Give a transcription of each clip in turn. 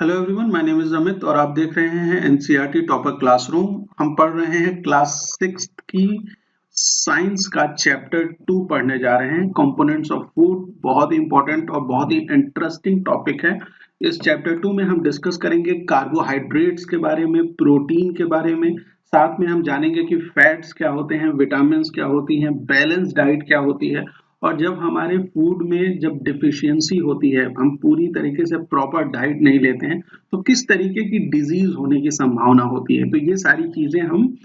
Hello everyone, my name is Amit और आप देख रहे हैं एनसीईआरटी टॉपर क्लासरूम। हम पढ़ रहे हैं क्लास 6 की साइंस का चैप्टर 2 पढ़ने जा रहे हैं, कंपोनेंट्स ऑफ फूड। बहुत ही इंपॉर्टेंट और बहुत ही इंटरेस्टिंग टॉपिक है। इस चैप्टर 2 में हम डिस्कस करेंगे कार्बोहाइड्रेट्स के बारे में, प्रोटीन के बारे में, साथ में हम जानेंगे कि फैट्स क्या होते हैं, विटामिन्स क्या होती हैं, बैलेंस डाइट क्या होती है, और जब हमारे फूड में जब डिफिशियंसी होती है, हम पूरी तरीके से प्रॉपर डाइट नहीं लेते हैं, तो किस तरीके की डिजीज होने की संभावना होती है। तो ये सारी चीजें हम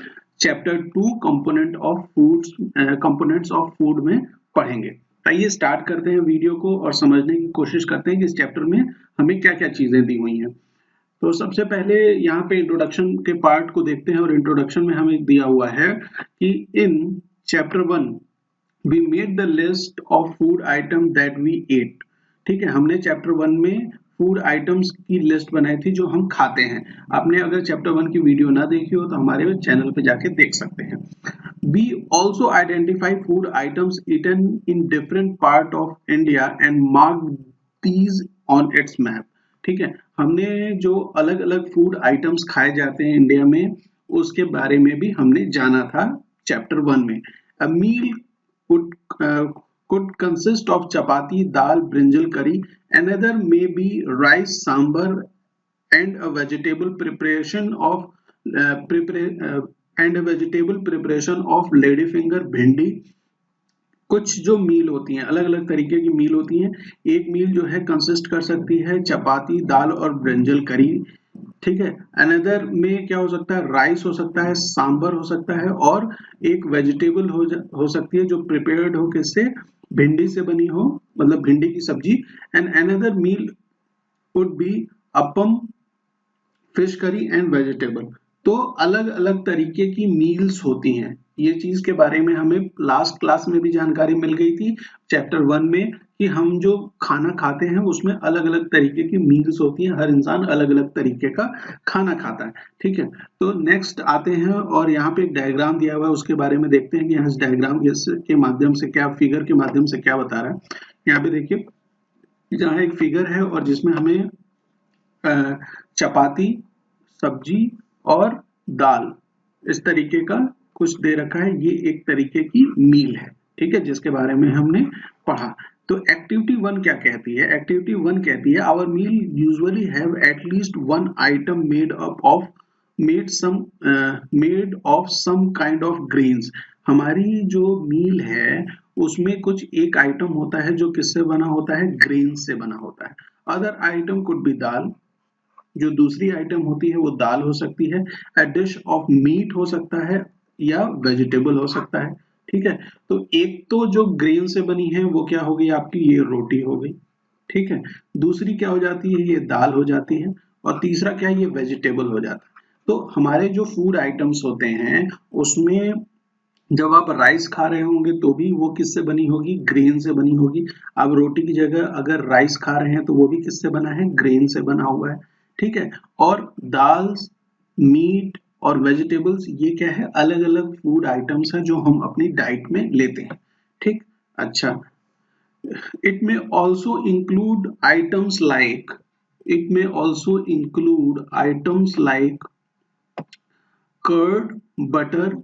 चैप्टर 2 कंपोनेंट्स ऑफ फूड में पढ़ेंगे। आइए स्टार्ट करते हैं वीडियो को और समझने की कोशिश करते हैं कि इस चैप्टर में हमें क्या क्या चीजें दी हुई हैं। तो सबसे पहले यहाँ पे इंट्रोडक्शन के पार्ट को देखते हैं और इंट्रोडक्शन में हमें दिया हुआ है कि in chapter 1 we made the list of food item that we ate। ठीक है, हमने चैप्टर 1 में फूड आइटम्स की लिस्ट बनाई थी जो हम खाते हैं। आपने अगर चैप्टर 1 की वीडियो ना देखी हो तो हमारे चैनल पे जाके देख सकते हैं। We also identify food items eaten in different part of India and mark these on its map। ठीक है, हमने जो अलग अलग फूड आइटम्स खाए जाते हैं इंडिया में, उसके बारे में भी हमने जाना था चैप्टर 1 में। A meal could could consist of chapati, dal, brinjal curry. Another may be rice, sambar, and a vegetable preparation of and a vegetable preparation of ladyfinger, भिंडी। कुछ जो मील होती हैं, अलग अलग तरीके की मील होती हैं। एक मील जो है कंसिस्ट कर सकती है चपाती, दाल और ब्रिंजल करी। ठीक है, अनदर में क्या हो सकता है, राइस हो सकता है, सांबर हो सकता है, और एक वेजिटेबल हो सकती है जो प्रिपेयर्ड हो किससे, भिंडी से बनी हो, मतलब भिंडी की सब्जी। And another meal would be appam, fish curry and vegetable. तो अलग अलग तरीके की मील्स होती हैं। ये चीज के बारे में हमें लास्ट क्लास में भी जानकारी मिल गई थी चैप्टर 1 में कि हम जो खाना खाते हैं उसमें अलग अलग तरीके की मील्स होती हैं। हर इंसान अलग अलग तरीके का खाना खाता है। ठीक है, तो नेक्स्ट आते हैं और यहाँ पे एक डायग्राम दिया हुआ है, उसके बारे में देखते हैं कि इस डायग्राम के माध्यम से क्या, फिगर के माध्यम से क्या बता रहा है। यहाँ पे देखिए, जहाँ एक फिगर है और जिसमें हमें चपाती, सब्जी और दाल इस तरीके का कुछ दे रखा है। ये एक तरीके की मील है, ठीक है, जिसके बारे में हमने पढ़ा। तो एक्टिविटी 1 क्या कहती है? एक्टिविटी 1 कहती है our meal usually have at least one item made of some kind of grains. हमारी जो मील है उसमें कुछ एक आइटम होता है जो किससे बना होता है, ग्रेन से बना होता है। अदर आइटम कुड बी दाल, जो दूसरी आइटम होती है वो दाल हो सकती है। अ डिश ऑफ मीट हो सकता है या वेजिटेबल हो सकता है। ठीक है, तो एक तो जो ग्रेन से बनी है वो क्या हो गई आपकी, ये रोटी हो गई। ठीक है, दूसरी क्या हो जाती है, ये दाल हो जाती है, और तीसरा क्या है, ये वेजिटेबल हो जाता है। तो हमारे जो फूड आइटम्स होते हैं उसमें जब आप राइस खा रहे होंगे तो भी वो किससे बनी होगी, ग्रेन से बनी होगी। आप रोटी की जगह अगर राइस खा रहे हैं तो वो भी किससे बना है, ग्रेन से बना हुआ है। ठीक है, और दाल, मीट और वेजिटेबल्स ये क्या है, अलग अलग फूड आइटम्स हैं जो हम अपनी डाइट में लेते हैं। ठीक, अच्छा, it may also include items like it may also include items like curd, butter,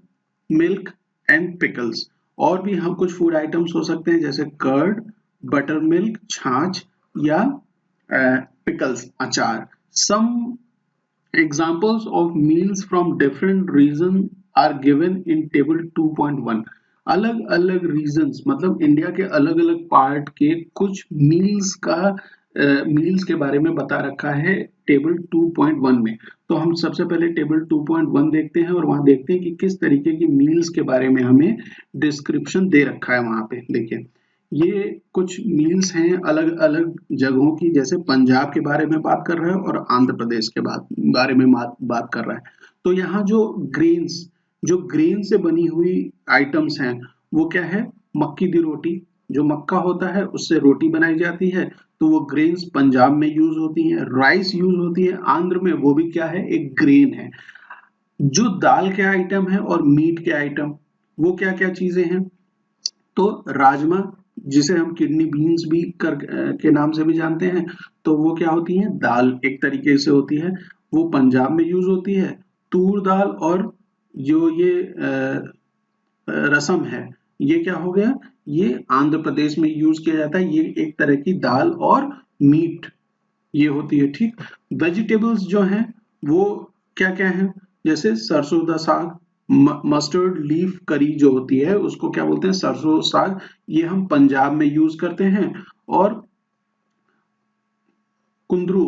milk and pickles. और भी हम कुछ फूड आइटम्स हो सकते हैं जैसे कर्ड, बटर मिल्क, छाछ, या पिकल्स, अचार। Some examples of meals from different region are given in table 2.1। अलग अलग रीजन्स मतलब इंडिया के अलग अलग पार्ट के कुछ मील्स के बारे में बता रखा है टेबल 2.1 में। तो हम सबसे पहले टेबल 2.1 देखते हैं और वहां देखते हैं कि किस तरीके की मील्स के बारे में हमें डिस्क्रिप्शन दे रखा है। वहां पे देखिए, ये कुछ मील्स हैं अलग अलग जगहों की, जैसे पंजाब के बारे में बात कर रहा है और आंध्र प्रदेश के बारे में बात कर रहा है। तो यहाँ जो ग्रेन से बनी हुई आइटम्स हैं वो क्या है, मक्की दी रोटी, जो मक्का होता है उससे रोटी बनाई जाती है, तो वो ग्रेन्स पंजाब में यूज होती हैं। राइस यूज होती है आंध्र में, वो भी क्या है, एक ग्रेन है। जो दाल के आइटम है और मीट के आइटम, वो क्या क्या चीजें हैं, तो राजमा, जिसे हम किडनी बीन्स भी के नाम से भी जानते हैं, तो वो क्या होती है, दाल एक तरीके से होती है, वो पंजाब में यूज होती है। तूर दाल और जो ये रसम है, ये क्या हो गया, ये आंध्र प्रदेश में यूज किया जाता है। ये एक तरह की दाल और मीट ये होती है, ठीक। वेजिटेबल्स जो हैं वो क्या क्या है, जैसे सरसों दा साग, मस्टर्ड लीफ करी जो होती है उसको क्या बोलते हैं, सरसों साग, ये हम पंजाब में यूज करते हैं। और कुंदरू,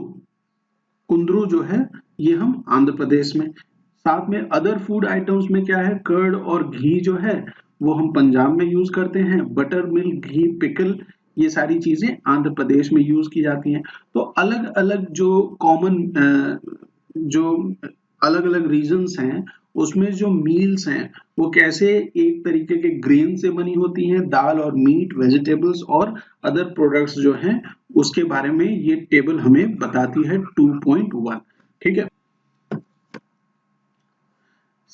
कुंदरू जो है ये हम आंध्र प्रदेश में। साथ में अदर फूड आइटम्स में क्या है, कर्ड और घी जो है वो हम पंजाब में यूज करते हैं। बटर मिल्क, घी, पिकल, ये सारी चीजें आंध्र प्रदेश में यूज की जाती हैं। तो अलग अलग जो कॉमन जो अलग अलग रीजन्स हैं उसमें जो मील्स हैं वो कैसे एक तरीके के ग्रेन से बनी होती हैं, दाल और मीट, वेजिटेबल्स और अदर प्रोडक्ट्स जो हैं उसके बारे में ये टेबल हमें बताती है 2.1, ठीक है।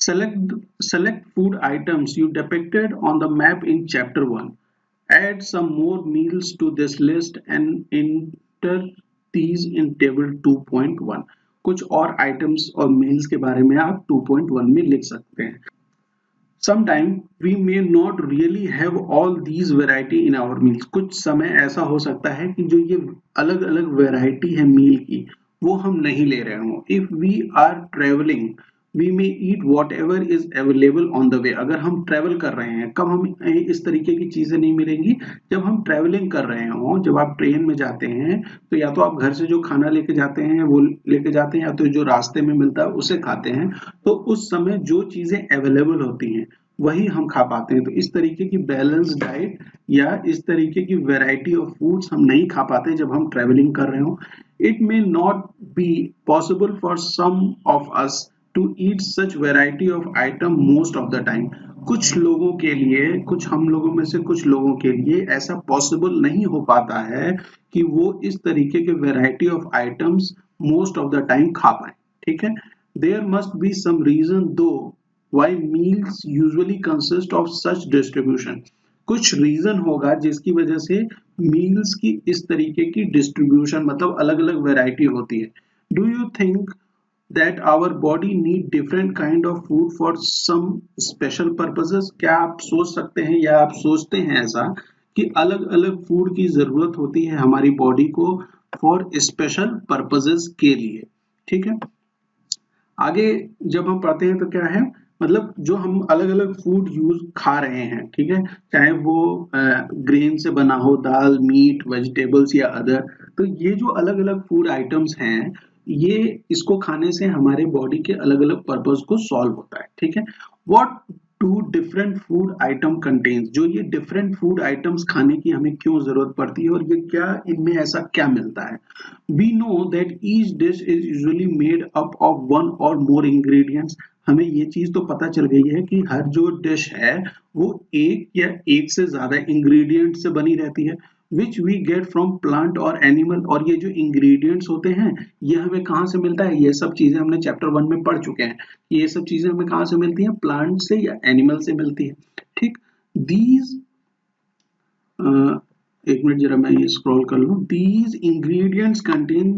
Select food items you depicted on the map in chapter 1. Add some more meals to this list and enter these in table 2.1. कुछ और आइटम्स और मील्स के बारे में आप 2.1 में लिख सकते हैं। Sometime we may not really have all these variety in our meals. कुछ समय ऐसा हो सकता है कि जो ये अलग अलग वैरायटी है मील की वो हम नहीं ले रहे हों। If we are traveling, we may eat whatever is available on the way. अगर हम ट्रेवल कर रहे हैं, कब हम इस तरीके की चीजें नहीं मिलेंगी, जब हम ट्रेवलिंग कर रहे हों, जब आप ट्रेन में जाते हैं तो या तो आप घर से जो खाना लेके जाते हैं वो लेके जाते हैं, या तो जो रास्ते में मिलता है उसे खाते हैं। तो उस समय जो चीजें अवेलेबल होती हैं वही हम खा पाते हैं। तो इस तरीके की बैलेंस डाइट या इस तरीके की वैरायटी ऑफ फूड्स हम नहीं खा पाते जब हम ट्रेवलिंग कर रहे हो। It may not be possible for some of us to eat such variety of item most of the time. कुछ लोगों के लिए, कुछ हम लोगों में से कुछ लोगों के लिए ऐसा पॉसिबल नहीं हो पाता है कि वो इस तरीके के variety of items most of the time खा पाए, ठीक है। There must be some reason to why meals usually consist of such distribution. कुछ रीजन होगा जिसकी वजह से मील्स की इस तरीके की डिस्ट्रीब्यूशन मतलब अलग अलग वैरायटी होती है। Do you think that our body need different kind of food for some special purposes? क्या आप सोच सकते हैं या आप सोचते हैं ऐसा कि अलग अलग फूड की जरूरत होती है हमारी बॉडी को फॉर स्पेशल पर्पसेस के लिए, ठीक है। आगे जब हम पढ़ते हैं तो क्या है, मतलब जो हम अलग अलग फूड यूज खा रहे हैं, ठीक है, चाहे वो ग्रेन से बना हो, दाल, मीट, वेजिटेबल्स या अदर, तो ये जो अलग अलग फूड आइटम्स हैं ये इसको खाने से हमारे बॉडी के अलग अलग पर्पस को सॉल्व होता है, ठीक है। What do different food item contains, जो ये डिफरेंट फूड आइटम्स खाने की हमें क्यों जरूरत पड़ती है और ये क्या, इनमें ऐसा क्या मिलता है। We know that each dish is usually made up of one or more ingredients. हमें ये चीज तो पता चल गई है कि हर जो डिश है वो एक या एक से ज्यादा इंग्रेडिएंट से बनी रहती है, which we get from plant or animal. और ये जो इंग्रेडिएंट्स होते हैं ये हमें कहाँ से मिलता है, ये सब चीजें हमने चैप्टर 1 में पढ़ चुके हैं। ये सब चीजें हमें कहाँ से मिलती हैं, प्लांट से या एनिमल से मिलती है, ठीक। दीज एक मिनट जरा मैं ये स्क्रॉल कर लूं। These ingredients contain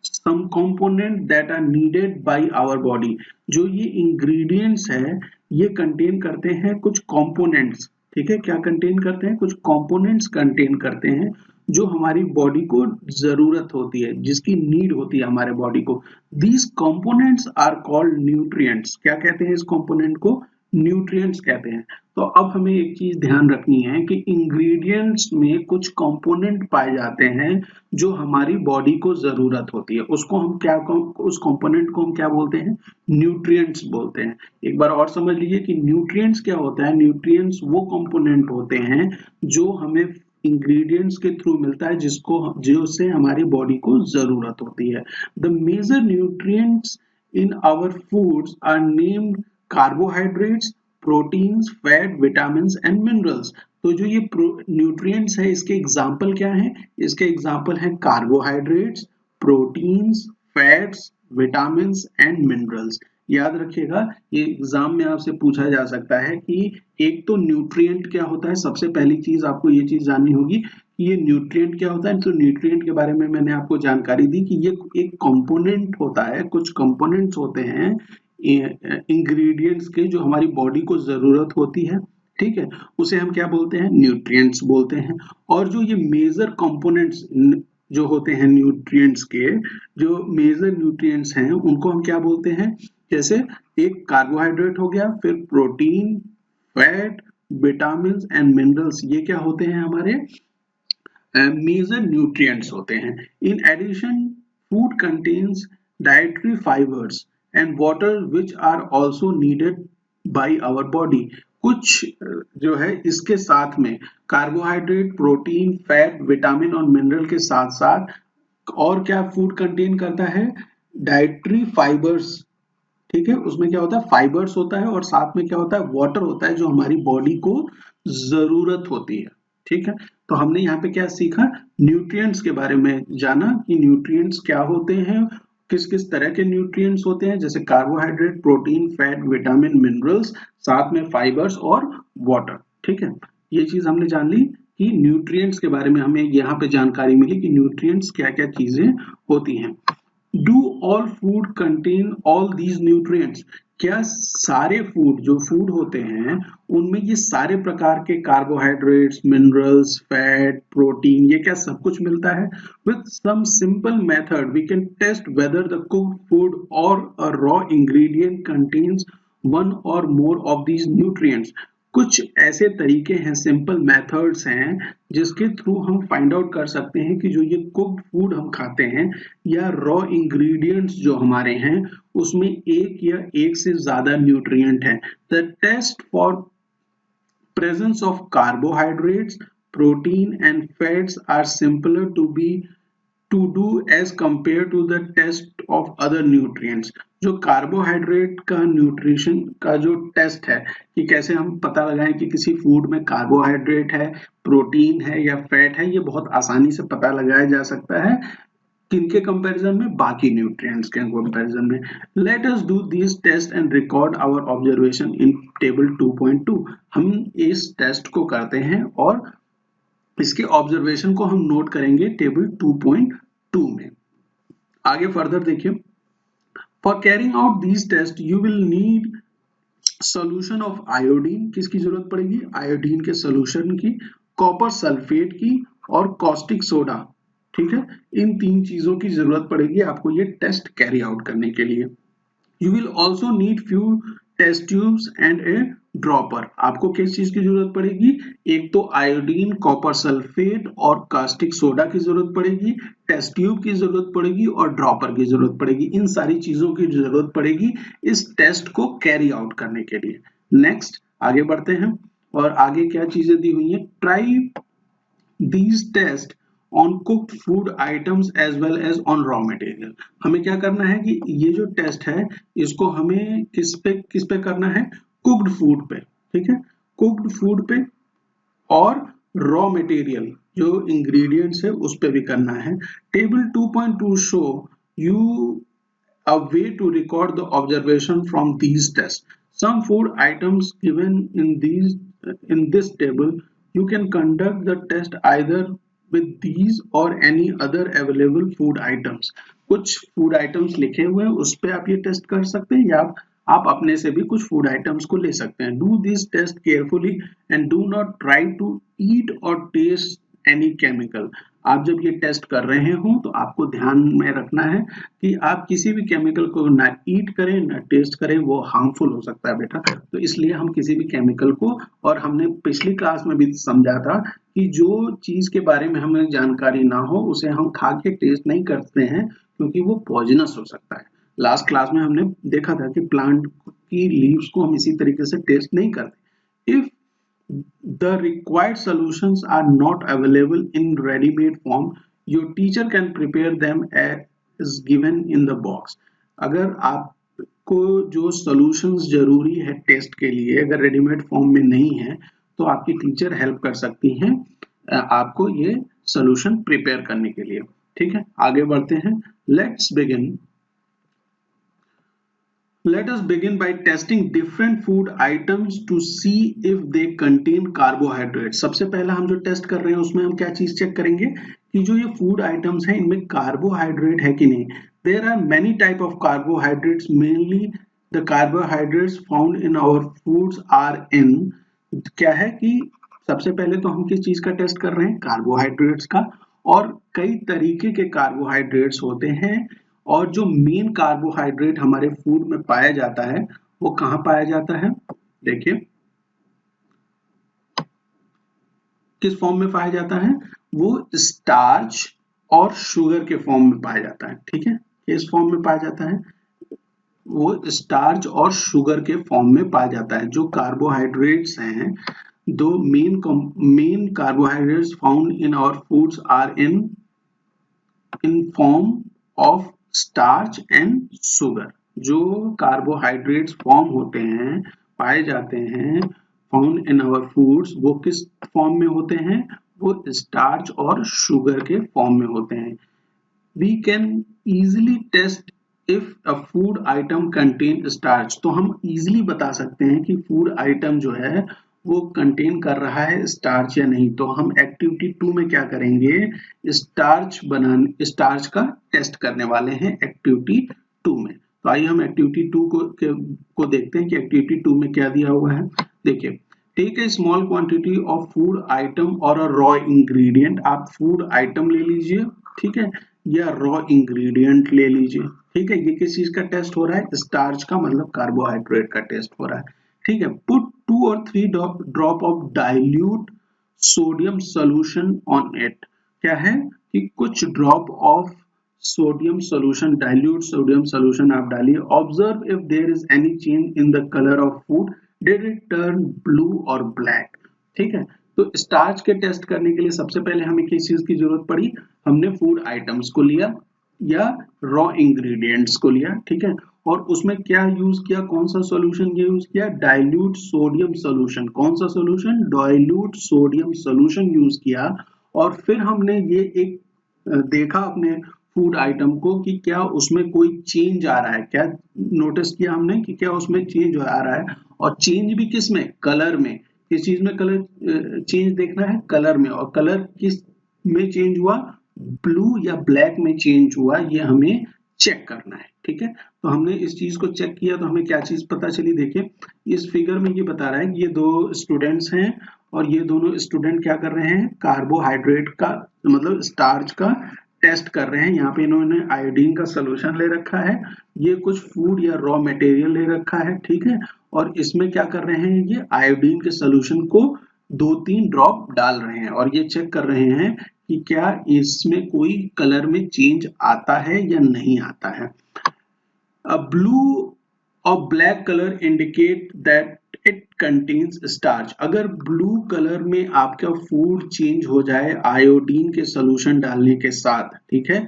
some component that are needed by our body. जो ये ingredients है ये कंटेन करते हैं कुछ components, ठीक है। क्या कंटेन करते हैं, कुछ components कंटेन करते हैं जो हमारी बॉडी को जरूरत होती है, जिसकी नीड होती है हमारे बॉडी को। These components are called nutrients. क्या कहते हैं इस component को, न्यूट्रिएंट्स कहते हैं। तो अब हमें एक चीज ध्यान रखनी है कि इंग्रेडिएंट्स में कुछ कंपोनेंट पाए जाते हैं जो हमारी बॉडी को जरूरत होती है, उसको हम क्या, उस कंपोनेंट को हम क्या बोलते हैं, न्यूट्रिएंट्स बोलते हैं। एक बार और समझ लीजिए कि न्यूट्रिएंट्स क्या होता है। न्यूट्रिएंट्स वो कंपोनेंट होते हैं जो हमें इंग्रेडिएंट्स के थ्रू मिलता है जिससे हमारी बॉडी को जरूरत होती है। The major nutrients in our foods are named carbohydrates, proteins, fat, vitamins and minerals. तो जो ये न्यूट्रिएंट्स है इसके एग्जाम्पल क्या हैं, इसके एग्जाम्पल हैं carbohydrates, proteins, fats, vitamins and minerals. याद रखिएगा, ये एग्जाम में आपसे पूछा जा सकता है कि एक तो न्यूट्रिएंट क्या होता है। सबसे पहली चीज आपको ये चीज जाननी होगी कि ये न्यूट्रिएंट क्या होता है। तो न्यूट्रिएंट के बारे में मैंने आपको जानकारी दी कि ये एक कंपोनेंट होता है, कुछ कंपोनेंट्स होते हैं इंग्रेडिएंट्स के जो हमारी बॉडी को जरूरत होती है, ठीक है, उसे हम क्या बोलते हैं, न्यूट्रिएंट्स बोलते हैं। और जो ये मेजर कंपोनेंट्स जो होते हैं न्यूट्रिएंट्स के, जो मेजर न्यूट्रिएंट्स हैं उनको हम क्या बोलते हैं, जैसे एक कार्बोहाइड्रेट हो गया, फिर protein, fat, vitamin and minerals, ये क्या होते हैं हमारे मेजर न्यूट्रिएंट्स होते हैं। In addition food contains dietary fibres and water which are also needed by our body. कुछ जो है इसके साथ में कार्बोहाइड्रेट, प्रोटीन, फैट, विटामिन और मिनरल के साथ साथ और क्या फूड कंटेन करता है, डाइटरी फाइबर्स, ठीक है, उसमें क्या होता है, फाइबर्स होता है और साथ में क्या होता है, वाटर होता है जो हमारी बॉडी को जरूरत होती है, ठीक है। तो हमने यहाँ पे क्या सीखा, न्यूट्रिएंट्स के बारे में जाना कि न्यूट्रिएंट्स क्या होते हैं, किस किस तरह के न्यूट्रिएंट्स होते हैं, जैसे carbohydrate, protein, fat, vitamin, minerals, साथ में फाइबर्स और वाटर, ठीक है। ये चीज हमने जान ली कि न्यूट्रिएंट्स के बारे में हमें यहाँ पे जानकारी मिली कि न्यूट्रिएंट्स क्या क्या चीजें होती हैं। Do all food contain all these nutrients, क्या सारे फूड जो फूड होते हैं उनमें ये सारे प्रकार के कार्बोहाइड्रेट्स, मिनरल्स, फैट, प्रोटीन, ये क्या सब कुछ मिलता है। With some simple method we can test whether the cooked food or a raw ingredient contains one or more of these nutrients. कुछ ऐसे तरीके हैं, सिंपल मेथड्स हैं जिसके थ्रू हम फाइंड आउट कर सकते हैं कि जो ये कुक्ड फूड हम खाते हैं या रॉ इंग्रेडिएंट्स जो हमारे हैं उसमें एक या एक से ज्यादा न्यूट्रिएंट है। The test for presence of carbohydrates, protein and fats are simpler to do as compared to the test of other nutrients। जो कार्बोहाइड्रेट का न्यूट्रिशन का जो टेस्ट है कि कैसे हम पता लगाएं कि किसी फूड में कार्बोहाइड्रेट है, प्रोटीन है या फैट है, ये बहुत आसानी से पता लगाया जा सकता है किनके कंपैरिजन में, बाकी न्यूट्रिएंट्स के कंपैरिजन में। Let us do this test and record our observation in table 2.2। हम इस टेस्ट को करते हैं और इसके ऑब्जर्वेशन को हम नोट करेंगे टेबल 2.2 में। आगे फर्दर देखिए, for carrying out this test you will need solution of iodine, किसकी जरूरत पड़ेगी, आयोडीन के सोल्यूशन की, कॉपर सल्फेट की और कॉस्टिक सोडा, ठीक है। इन तीन चीजों की जरूरत पड़ेगी आपको ये टेस्ट कैरी आउट करने के लिए। You will also need few test tubes and a dropper. आपको किस चीज की जरूरत पड़ेगी, एक तो आयोडीन, कॉपर सल्फेट और कास्टिक सोडा की जरूरत पड़ेगी, टेस्ट ट्यूब की जरूरत पड़ेगी और ड्रॉपर की जरूरत पड़ेगी। इन सारी चीजों की जरूरत पड़ेगी इस टेस्ट को कैरी आउट करने के लिए। नेक्स्ट आगे बढ़ते हैं और आगे क्या चीजें दी हुई है, try these test on cooked food items as well as on raw material. हमें क्या करना है कि ये जो टेस्ट है इसको हमें किस पे करना है, कुक्ड फूड पे, ठीक है, कुक्ड फूड पे और रॉ मटेरियल जो इंग्रेडिएंट्स है उस पे भी करना है। Table 2.2 show you a way to record the observation from these tests. Some food items given in this table, you can conduct the test either with these or any other available food items। कुछ food items लिखे हुए हैं उस पे आप ये test कर सकते हैं या आप अपने से भी कुछ फूड आइटम्स को ले सकते हैं। Do this test carefully and do not try to eat or taste any chemical. आप जब ये टेस्ट कर रहे हो तो आपको ध्यान में रखना है कि आप किसी भी केमिकल को ना ईट करें ना टेस्ट करें, वो हार्मफुल हो सकता है बेटा। तो इसलिए हम किसी भी केमिकल को, और हमने पिछली क्लास में भी समझा था कि जो चीज के बारे में हमें जानकारी ना हो उसे हम खा के टेस्ट नहीं करते हैं क्योंकि वो पॉइजनस हो सकता है। लास्ट क्लास में हमने देखा था कि प्लांट की लीव्स को हम इसी तरीके से टेस्ट नहीं करते। If the required solutions are not available in ready-made form, your teacher can prepare them as given in the box। अगर आपको जो solutions जरूरी है टेस्ट के लिए अगर रेडीमेड फॉर्म में नहीं है तो आपकी टीचर हेल्प कर सकती हैं आपको ये solution प्रिपेयर करने के लिए, ठीक है। आगे बढ़ते हैं, let's begin. Let us begin by testing different food items to see if they contain carbohydrates. सबसे पहला हम जो टेस्ट कर रहे हैं उसमें हम क्या चीज चेक करेंगे कि जो ये फूड आइटम्स हैं इनमें कार्बोहाइड्रेट है कि नहीं. There are many type of carbohydrates. Mainly the carbohydrates found in our foods are in. क्या है कि सबसे पहले तो हम किस चीज का टेस्ट कर रहे हैं, कार्बोहाइड्रेट्स का. और कई तरीके के कार्बोहाइड्रेट्स होते हैं और जो मेन कार्बोहाइड्रेट हमारे फूड में पाया जाता है वो कहाँ पाया जाता है, देखिए किस फॉर्म में पाया जाता है, वो स्टार्च और शुगर के फॉर्म में पाया जाता है. ठीक है, किस फॉर्म में पाया जाता है, वो स्टार्च और शुगर के फॉर्म में पाया जाता है. जो कार्बोहाइड्रेट्स हैं, two main carbohydrates found in our foods are in form of starch and sugar. जो कार्बोहाइड्रेट्स फॉर्म होते हैं, पाए जाते हैं, फाउंड इन आवर फूड्स, वो किस फॉर्म में होते हैं, वो स्टार्च और शुगर के फॉर्म में होते हैं. We can easily test if a food item contain starch. तो हम easily बता सकते हैं कि food item जो है वो contain कर रहा है starch या नहीं. तो हम activity 2 में क्या करेंगे, starch का टेस्ट करने वाले हैं activity 2 में. तो आइए हम activity 2 को देखते हैं कि activity 2 में क्या दिया हुआ है. देखिए, take a small quantity of food item or a raw ingredient. आप फूड आइटम ले लीजिए, ठीक है, या रॉ इंग्रेडिएंट ले लीजिए. ठीक है, ये किस चीज का टेस्ट हो रहा है, स्टार्च का, मतलब कार्बोहाइड्रेट का टेस्ट हो रहा है. ठीक है, put 2 or 3 drop of dilute sodium solution on it. क्या है कि कुछ drop of sodium solution, dilute sodium solution आप डालिए. Observe if there is any change in the colour of food, did it turn blue or black. ठीक है, तो starch के टेस्ट करने के लिए सबसे पहले हमें किस चीज की जरूरत पड़ी, हमने फूड आइटम्स को लिया या रॉ इंग्रेडिएंट्स को लिया. ठीक है, और उसमें क्या यूज किया, कौन सा सॉल्यूशन यूज किया, डाइल्यूट सोडियम सॉल्यूशन. कौन सा solution, dilute sodium solution use किया. और फिर हमने ये एक देखा अपने फूड आइटम को कि क्या उसमें कोई चेंज आ रहा है, क्या नोटिस किया हमने कि क्या उसमें चेंज आ रहा है. और चेंज भी किस में, कलर में. किस चीज में कलर चेंज देखना है, कलर में. और कलर किस में चेंज हुआ, ब्लू या ब्लैक में चेंज हुआ, ये हमें चेक करना है. ठीक है, तो हमने इस चीज को चेक किया तो हमें क्या चीज पता चली. देखिए, इस फिगर में ये बता रहा है कि ये दो स्टूडेंट्स हैं और ये दोनों स्टूडेंट क्या कर रहे हैं, कार्बोहाइड्रेट का, मतलब स्टार्च का टेस्ट कर रहे हैं. यहाँ पे इन्होंने आयोडीन का सोल्यूशन ले रखा है, ये कुछ फूड या रॉ मटेरियल ले रखा है. ठीक है, और इसमें क्या कर रहे हैं, ये आयोडीन के सोल्यूशन को 2-3 ड्रॉप डाल रहे हैं और ये चेक कर रहे हैं कि क्या इसमें कोई कलर में चेंज आता है या नहीं आता है. A blue or black color indicate that it contains starch. अगर ब्लू कलर में आपका फूड चेंज हो जाए आयोडीन के सोल्यूशन डालने के साथ, ठीक है,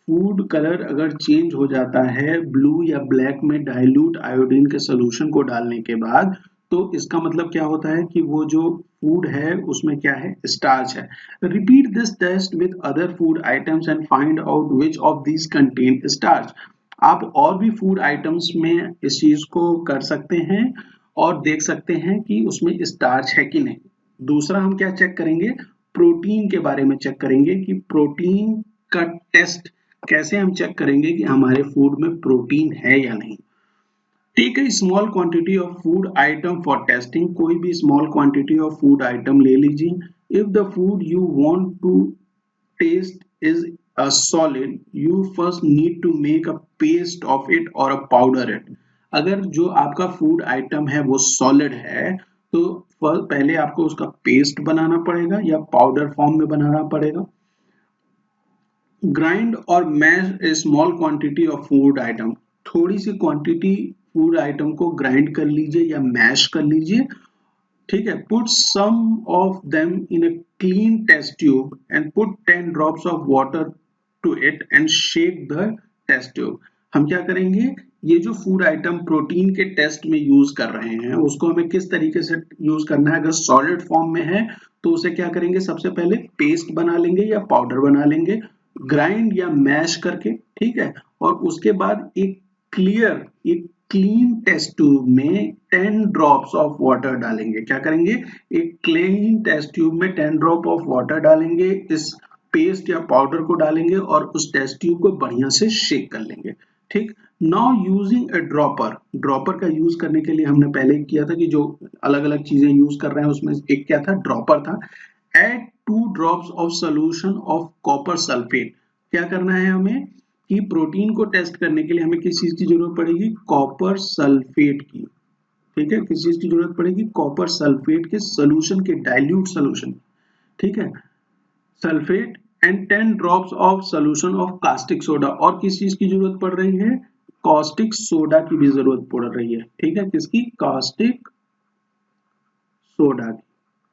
फूड कलर अगर चेंज हो जाता है ब्लू या ब्लैक में डाइल्यूट आयोडीन के सोल्यूशन को डालने के बाद, तो इसका मतलब क्या होता है कि वो जो फूड है उसमें क्या है, स्टार्च है. Repeat this test with other food items and find out which of these contain starch. आप और भी फूड आइटम्स में इस चीज को कर सकते हैं और देख सकते हैं कि उसमें स्टार्च है कि नहीं. दूसरा हम क्या चेक करेंगे, प्रोटीन के बारे में चेक करेंगे कि प्रोटीन का टेस्ट कैसे हम चेक करेंगे कि हमारे फूड में प्रोटीन है या नहीं. Take a small quantity of food item for testing. कोई भी small quantity of food item ले लीजिए. If the food you want to taste is a solid, you first need to make a paste of it or a powder it. अगर जो आपका food item है वो solid है तो पहले आपको उसका पेस्ट बनाना पड़ेगा या पाउडर फॉर्म में बनाना पड़ेगा. Grind or mash a small quantity of food item. थोड़ी सी क्वांटिटी फूड आइटम को ग्राइंड कर लीजिए या मैश कर लीजिए. ठीक है, put some of them in a clean test tube and put 10 drops of water to it and shake the test tube. हम क्या करेंगे, ये जो फूड आइटम प्रोटीन के टेस्ट में यूज कर रहे हैं उसको हमें किस तरीके से यूज करना है. अगर सॉलिड फॉर्म में है तो उसे क्या करेंगे, सबसे पहले पेस्ट बना लेंगे या पाउडर बना लेंगे, ग्राइंड या मैश करके. ठीक है, और उसके बाद एक क्लीन टेस्ट ट्यूब में 10 ड्रॉप्स ऑफ वाटर डालेंगे। क्या करेंगे? एक क्लीन टेस्ट ट्यूब में 10 ड्रॉप ऑफ वाटर डालेंगे, इस पेस्ट या पाउडर को डालेंगे और उस टेस्ट ट्यूब को बढ़िया से शेक कर लेंगे। ठीक। Now using a dropper, dropper का यूज करने के लिए हमने पहले किया था कि जो अलग अलग चीजें यूज कर रहे हैं उसमें एक क्या था? ड्रॉपर था। Add 2 drops of solution of copper sulphate. क्या करना है हमें कि प्रोटीन को टेस्ट करने के लिए हमें किस चीज की जरूरत पड़ेगी? कॉपर सल्फेट की। ठीक है, किस चीज की जरूरत पड़ेगी? कॉपर सल्फेट के सोल्यूशन के, डाइल्यूट सोल्यूशन। ठीक है, sulphate and 10 drops of solution of caustic soda. और किस चीज की जरूरत पड़ रही है? कास्टिक सोडा की भी जरूरत पड़ रही है। ठीक है, किसकी? कास्टिक सोडा की।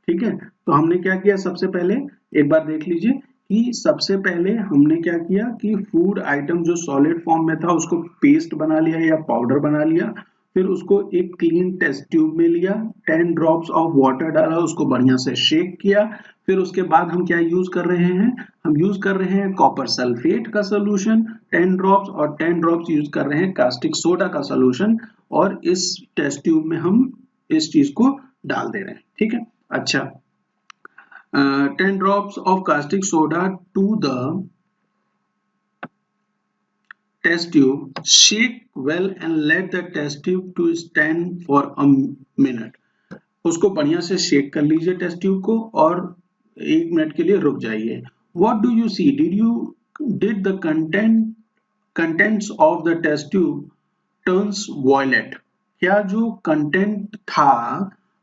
ठीक है, तो हमने क्या किया? सबसे पहले एक बार देख लीजिए कि सबसे पहले हमने क्या किया कि फूड आइटम जो सॉलिड फॉर्म में था उसको पेस्ट बना लिया या पाउडर बना लिया, फिर उसको एक क्लीन टेस्ट ट्यूब में लिया, 10 ड्रॉप्स ऑफ वाटर डाला, उसको बढ़िया से शेक किया। फिर उसके बाद हम क्या यूज कर रहे हैं? हम यूज कर रहे हैं कॉपर सल्फेट का सोल्यूशन 10 ड्रॉप्स, और 10 ड्रॉप्स यूज कर रहे हैं कास्टिक सोडा का सोल्यूशन, और इस टेस्ट ट्यूब में हम इस चीज को डाल दे रहे हैं। ठीक है, अच्छा, 10 drops of caustic soda to the test tube, shake well and let the test tube to stand for a minute। उसको बढ़िया से शेक कर लीजिए टेस्ट ट्यूब को और 1 मिनट के लिए रुक जाइए। What do you see? Did the contents of the test tube turns violet? क्या जो कंटेंट था,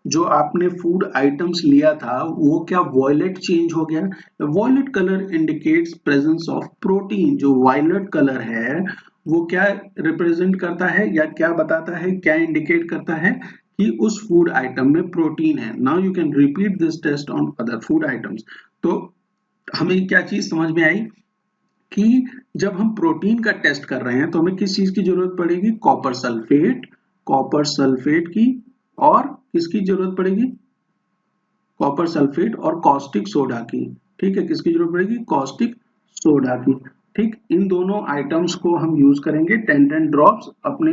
जो आपने फूड आइटम्स लिया था, वो क्या वॉयलेट चेंज हो गया? Violet colour indicates presence of protein. जो वायलेट कलर है वो क्या रिप्रेजेंट करता है या क्या बताता है, क्या इंडिकेट करता है कि उस फूड आइटम में प्रोटीन है। Now you can repeat this test on other food items. तो हमें क्या चीज समझ में आई कि जब हम प्रोटीन का टेस्ट कर रहे हैं तो हमें किस चीज की जरूरत पड़ेगी? कॉपर सल्फेट की, और किसकी जरूरत पड़ेगी? कॉपर सल्फेट और कॉस्टिक सोडा की। ठीक है, किसकी जरूरत पड़ेगी? कॉस्टिक सोडा की। ठीक, इन दोनों आइटम्स को हम यूज करेंगे 10 ड्रॉप्स अपने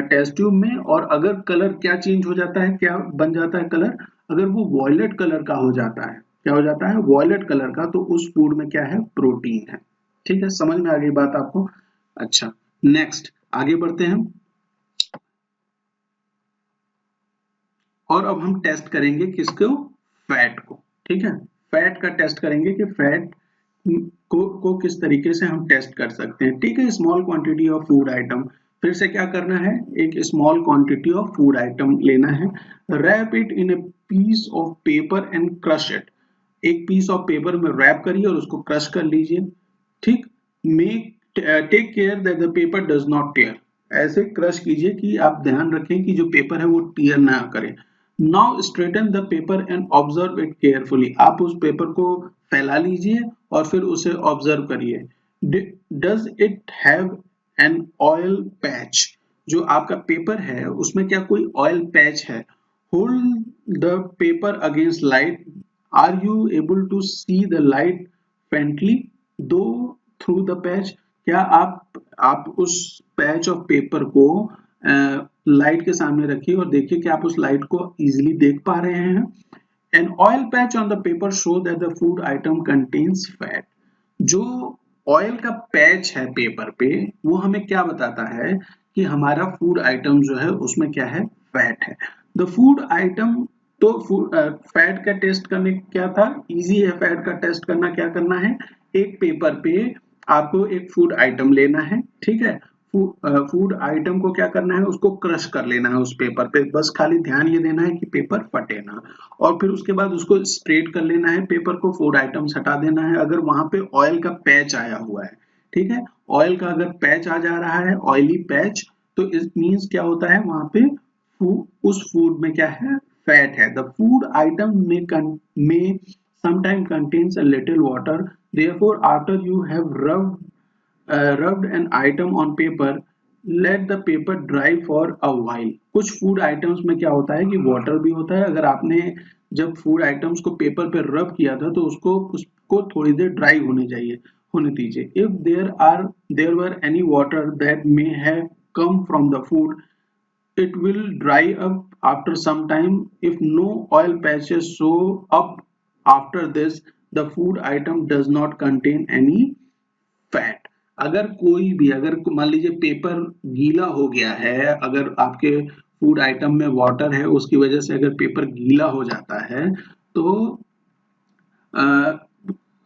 टेस्ट ट्यूब में। और अगर कलर क्या चेंज हो जाता है, क्या बन जाता है कलर? अगर वो वॉयलेट कलर का हो जाता है, क्या हो जाता है? वॉयलेट कलर का, तो उस फूड में क्या है? प्रोटीन है। ठीक है, समझ में आ गई बात आपको? अच्छा, नेक्स्ट आगे बढ़ते हैं और अब हम टेस्ट करेंगे किसको? फैट को। ठीक है, फैट का टेस्ट करेंगे कि फैट को किस तरीके से हम टेस्ट कर सकते हैं। ठीक है, small quantity of food item, फिर से क्या करना है? एक small quantity of food item लेना है, wrap it in a piece of paper and crush it. एक पीस ऑफ पेपर में रैप करिए और उसको क्रश कर लीजिए। ठीक, make take care that the paper does not tear. ऐसे क्रश कीजिए कि आप ध्यान रखें कि जो पेपर है वो टीयर ना करे। Now straighten the paper and observe it carefully. आप उस पेपर को फैला लीजिए और फिर उसे ऑब्जर्व करिए। Does it have an oil patch? जो आपका पेपर है उसमें क्या कोई ऑयल पैच है? Hold the paper against light. Are you able to see the light faintly though through the patch? क्या आप उस पैच ऑफ पेपर को लाइट के सामने रखिए और देखिए कि आप उस लाइट को इजीली देख पा रहे हैं। N oil patch on the paper show that the food item contains fat. जो ऑयल का पैच है पेपर पे, वो हमें क्या बताता है कि हमारा फूड आइटम जो है उसमें क्या है? फैट है। द फूड आइटम, तो फैट का टेस्ट करने क्या था? इजी है फैट का टेस्ट करना। क्या करना है? एक पेपर पे आपको एक फूड आइटम लेना है। ठीक है, फूड आइटम को क्या करना है? उसको क्रश कर लेना है उस पेपर पे। बस खाली ध्यान ये देना है कि पेपर फटे ना, और फिर उसके बाद उसको स्प्रेड कर लेना है पेपर को, फूड आइटम्स हटा देना है अगर वहां पे ऑयल का पैच आया हुआ है। ठीक है, ऑयल का अगर पैच आ जा रहा है, ऑयली पैच, तो इट मींस क्या होता है? वहां पे उस फूड में क्या है? फैट है। द फूड आइटम में sometime contains a little water, therefore after you have rubbed an item on paper, let the paper dry for a while। कुछ फूड आइटम्स में क्या होता है कि वाटर भी होता है। अगर आपने जब फूड आइटम्स को पेपर पे रब किया था तो उसको थोड़ी देर ड्राई होने दीजिए। If there were any water that may have come from the food, it will dry up after some time. If no oil patches show up after this, the food item does not contain any fat. अगर कोई भी, अगर मान लीजिए paper गीला हो गया है, अगर आपके फूड आइटम में वाटर है, उसकी वजह से अगर पेपर गीला हो जाता है, तो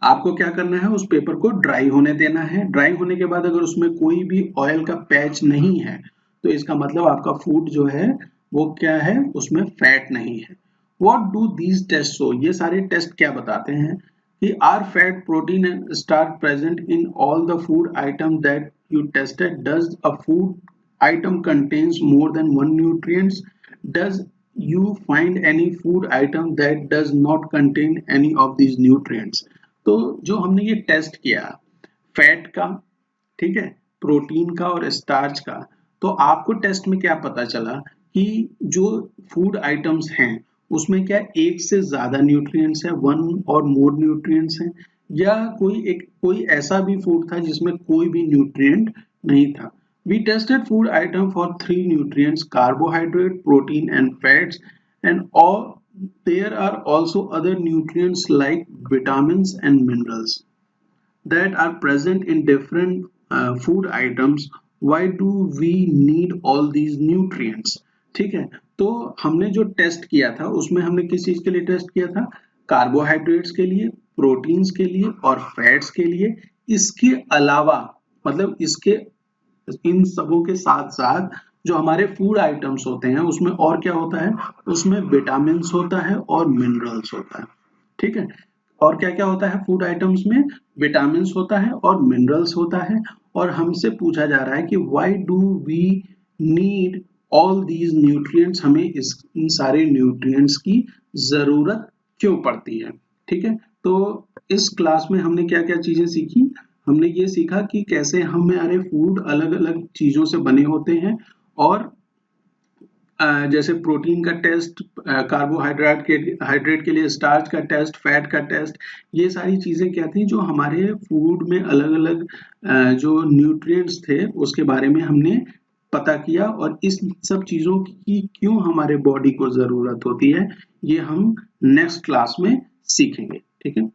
आपको क्या करना है, उस पेपर को ड्राई होने देना है। ड्राई होने के बाद अगर उसमें कोई भी ऑयल का पैच नहीं है, तो इसका मतलब आपका फूड जो है वो क्या है, उसमें फैट नहीं है। What do these test show? ये सारे टेस्ट क्या बताते हैं कि are fat, protein and starch present in all the food item that you tested? Does a food item contains more than one nutrients? Does you find any food item that does not contain any of these nutrients? तो जो हमने ये test किया fat का, ठीक है, protein का और स्टार्च का, तो आपको टेस्ट में क्या पता चला कि जो फूड आइटम्स हैं उसमें क्या एक से ज्यादा न्यूट्रिएंट्स है, वन और मोर न्यूट्रिएंट्स हैं, या कोई ऐसा भी फूड था जिसमें कोई भी न्यूट्रिएंट नहीं था। We tested food item for three nutrients: carbohydrate, protein, and fats, and all there are also other nutrients like vitamins and minerals that are present in different food items. Why do we need all these nutrients? ठीक है, तो हमने जो test किया था उसमें हमने किस चीज के लिए टेस्ट किया था? कार्बोहाइड्रेट्स के लिए, प्रोटीन्स के लिए और फैट्स के लिए। इसके अलावा मतलब इसके इन सबों के साथ साथ जो हमारे फूड आइटम्स होते हैं उसमें और क्या होता है, उसमें विटामिन होता है और मिनरल्स होता है। ठीक है, और क्या क्या होता है फूड आइटम्स में? विटामिन होता है और मिनरल्स होता है। और हमसे पूछा जा रहा है कि why do we need all these nutrients? हमें इन सारे न्यूट्रिएंट्स की जरूरत क्यों पड़ती है? ठीक है, तो इस क्लास में हमने क्या क्या चीजें सीखी? हमने ये सीखा कि कैसे हमारे फूड अलग अलग चीजों से बने होते हैं, और जैसे प्रोटीन का टेस्ट, हाइड्रेट के लिए स्टार्च का टेस्ट, फैट का टेस्ट, ये सारी चीजें क्या थी जो हमारे फूड में अलग अलग जो न्यूट्रिएंट्स थे उसके बारे में हमने पता किया, और इस सब चीजों की क्यों हमारे बॉडी को जरूरत होती है ये हम नेक्स्ट क्लास में सीखेंगे। ठीक है।